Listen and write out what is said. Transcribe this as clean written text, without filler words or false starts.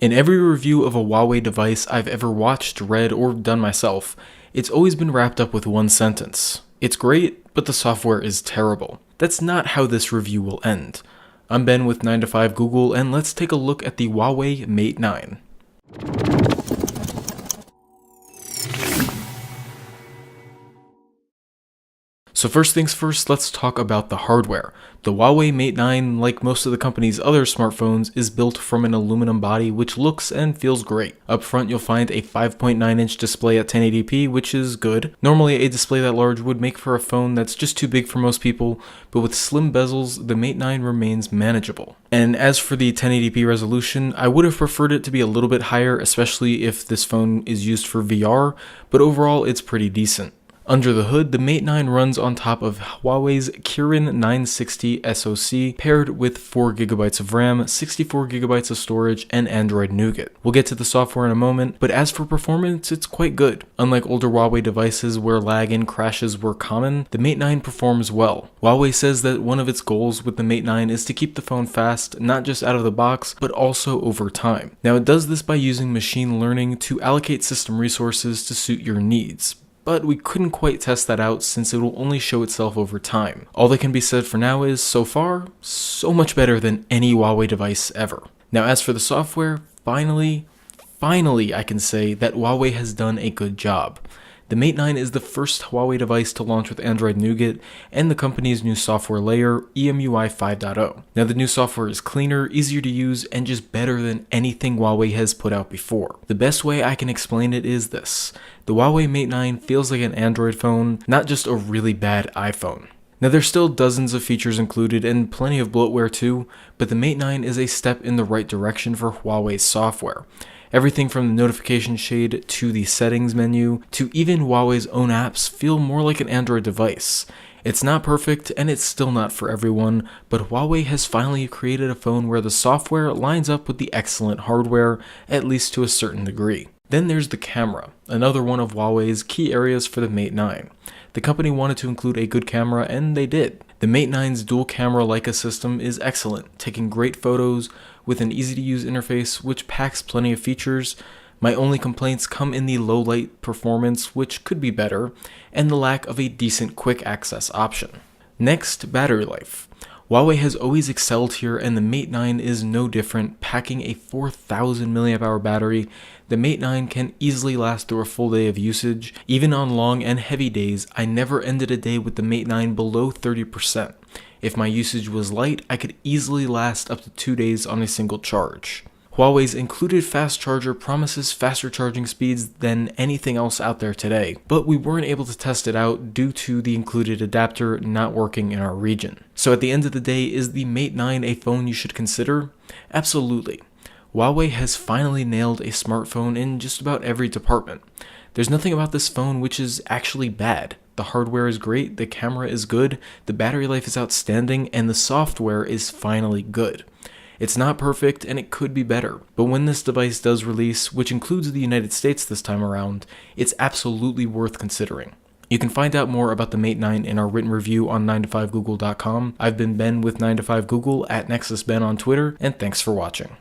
In every review of a Huawei device I've ever watched, read, or done myself, it's always been wrapped up with one sentence. It's great, but the software is terrible. That's not how this review will end. I'm Ben with 9to5Google, and let's take a look at the Huawei Mate 9. So first things first, let's talk about the hardware. The Huawei Mate 9, like most of the company's other smartphones, is built from an aluminum body which looks and feels great. Up front you'll find a 5.9-inch display at 1080p, which is good. Normally a display that large would make for a phone that's just too big for most people, but with slim bezels, the Mate 9 remains manageable. And as for the 1080p resolution, I would have preferred it to be a little bit higher, especially if this phone is used for VR, but overall it's pretty decent. Under the hood, the Mate 9 runs on top of Huawei's Kirin 960 SoC paired with 4GB of RAM, 64GB of storage, and Android Nougat. We'll get to the software in a moment, but as for performance, it's quite good. Unlike older Huawei devices where lag and crashes were common, the Mate 9 performs well. Huawei says that one of its goals with the Mate 9 is to keep the phone fast, not just out of the box, but also over time. Now it does this by using machine learning to allocate system resources to suit your needs. But we couldn't quite test that out since it will only show itself over time. All that can be said for now is, so far, so much better than any Huawei device ever. Now as for the software, finally I can say that Huawei has done a good job. The Mate 9 is the first Huawei device to launch with Android Nougat and the company's new software layer, EMUI 5.0. Now the new software is cleaner, easier to use, and just better than anything Huawei has put out before. The best way I can explain it is this: the Huawei Mate 9 feels like an Android phone, not just a really bad iPhone. Now there's still dozens of features included and plenty of bloatware too, but the Mate 9 is a step in the right direction for Huawei's software. Everything from the notification shade to the settings menu to even Huawei's own apps feel more like an Android device. It's not perfect and it's still not for everyone, but Huawei has finally created a phone where the software lines up with the excellent hardware, at least to a certain degree. Then there's the camera, another one of Huawei's key areas for the Mate 9. The company wanted to include a good camera, and they did. The Mate 9's dual camera Leica system is excellent, taking great photos with an easy-to-use interface which packs plenty of features. My only complaints come in the low light performance, which could be better, and the lack of a decent quick access option. Next, battery life. Huawei has always excelled here, and the Mate 9 is no different. Packing a 4000 mAh battery, the Mate 9 can easily last through a full day of usage. Even on long and heavy days, I never ended a day with the Mate 9 below 30%. If my usage was light, I could easily last up to 2 days on a single charge. Huawei's included fast charger promises faster charging speeds than anything else out there today, but we weren't able to test it out due to the included adapter not working in our region. So at the end of the day, is the Mate 9 a phone you should consider? Absolutely. Huawei has finally nailed a smartphone in just about every department. There's nothing about this phone which is actually bad. The hardware is great, the camera is good, the battery life is outstanding, and the software is finally good. It's not perfect and it could be better, but when this device does release, which includes the United States this time around, it's absolutely worth considering. You can find out more about the Mate 9 in our written review on 9to5Google.com. I've been Ben with 9to5Google at NexusBen on Twitter, and thanks for watching.